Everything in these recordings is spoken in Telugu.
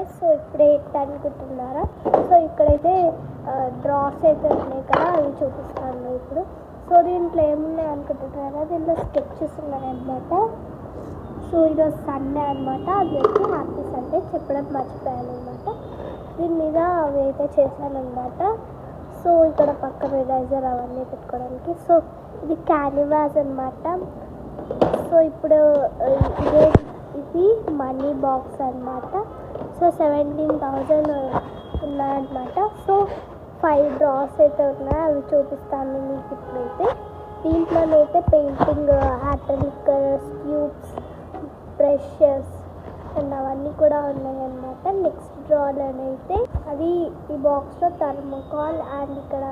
గైస్. సో ఇప్పుడే ఏంటి అనుకుంటున్నారా? సో ఇక్కడైతే డ్రాస్ అయితే ఉన్నాయి కదా, అవి చూపిస్తాను ఇప్పుడు. సో దీంట్లో ఏమున్నాయి అనుకుంటున్నారా? దీంట్లో స్కెచెస్ ఉన్నాయన్నమాట. సో ఈరోజు సండే అనమాట, అది వచ్చి హ్యాపీ సండే చెప్పడం మర్చిపోయాను అనమాట. దీని మీద అవి అయితే చేశాను అనమాట. సో ఇక్కడ పక్కన ఎరేజర్ అవన్నీ పెట్టుకోవడానికి. సో ఇది క్యాన్వాస్ అనమాట. సో ఇప్పుడు ఇది మనీ బాక్స్ అనమాట. సో 17,000 ఉన్నాయన్నమాట. సో 5 డ్రాస్ అయితే ఉన్నాయి, అవి చూపిస్తాను మీకు ఇప్పుడైతే. దీంట్లోనైతే painting, acrylic tubes, brushes and అవన్నీ కూడా ఉన్నాయన్నమాట. నెక్స్ట్ డ్రాలోనైతే అది ఈ బాక్స్లో థర్మోకాల్ అండ్ ఇక్కడ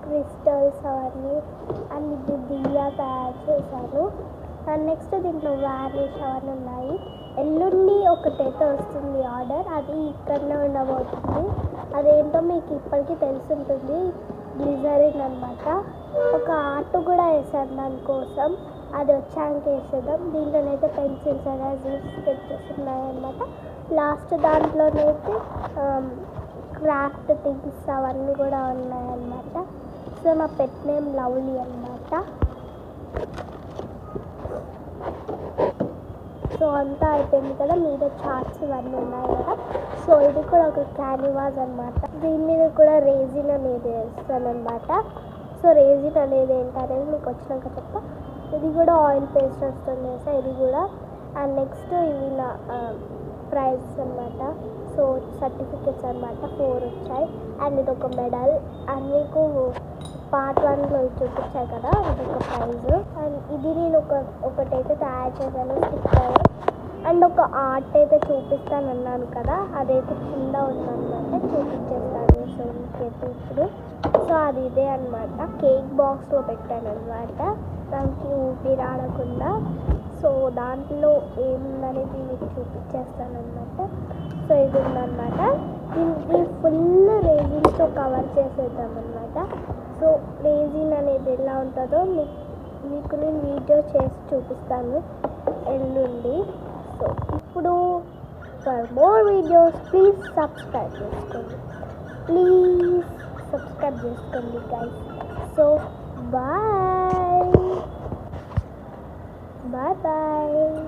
క్రిస్టల్స్ అవన్నీ అండ్ ఇది దియా తయారు చేశాను. అండ్ నెక్స్ట్ దీంట్లో వార్నిష్ అవన్నీ ఉన్నాయి. ఎల్లుండి ఒకటైతే వస్తుంది ఆర్డర్, అది ఇక్కడనే ఉండబోతుంది. అదేంటో మీకు ఇప్పటికీ తెలుసుంటుంది, గ్లిజరిన్ అనమాట. ఒక ఆర్ట్ కూడా వేసాను దానికోసం, అది వచ్చాక వేసేద్దాం. దీంట్లోనైతే పెన్సిల్స్ అనేది స్కెచెస్ ఉన్నాయన్నమాట. లాస్ట్ దాంట్లోనైతే క్రాఫ్ట్ థింగ్స్ అవన్నీ కూడా ఉన్నాయన్నమాట. సో నా పెట్ నేమ్ లవ్లీ అనమాట. సో అంతా అయిపోయింది కదా, మీద చార్ట్స్ ఇవన్నీ ఉన్నాయి కదా. సో ఇది కూడా ఒక క్యాన్వాస్ అనమాట. దీని మీద కూడా రేజిన్ అనేది వేస్తాను అనమాట. సో రేజిన్ అనేది ఏంటనేది మీకు వచ్చినాక చెప్తా. ఇది కూడా ఆయిల్ పేస్ట్ వస్తుంది వేసా, ఇది కూడా. అండ్ నెక్స్ట్ ఇవి నా ప్రైజెస్ అనమాట. సో సర్టిఫికెట్స్ అనమాట, 4 వచ్చాయి. అండ్ ఇది ఒక మెడల్. అండ్ మీకు పార్ట్ 1లో చూపించాయి కదా, ఇది ఒక ప్రైజ్. అండ్ ఇది నేను ఒకటైతే తయారు చేశాను, స్టిక్కర్. అండ్ ఒక ఆర్ట్ అయితే చూపిస్తాను అన్నాను కదా, అదైతే కింద ఉందన్నమాట, చూపించేస్తాను. సో ఇంకైతే ఇప్పుడు సో అది ఇదే అనమాట, కేక్ బాక్స్లో పెట్టాను అనమాట, దానికి ఊపిరి ఆడకుండా. సో దాంట్లో ఏముందనేది మీకు చూపించేస్తాను అనమాట. సో ఇది ఉందన్నమాట. దీనికి ఫుల్ రేజిన్తో కవర్ చేసేద్దాం అనమాట. సో రేజిన్ అనేది ఎలా ఉంటుందో మీకు నేను వీడియో చేసి చూపిస్తాను ఎల్లుండి. సో ఇప్పుడు for more videos please subscribe చేసుకోండి, ప్లీజ్ సబ్స్క్రైబ్ చేసుకోండి గైస్. So bye bye.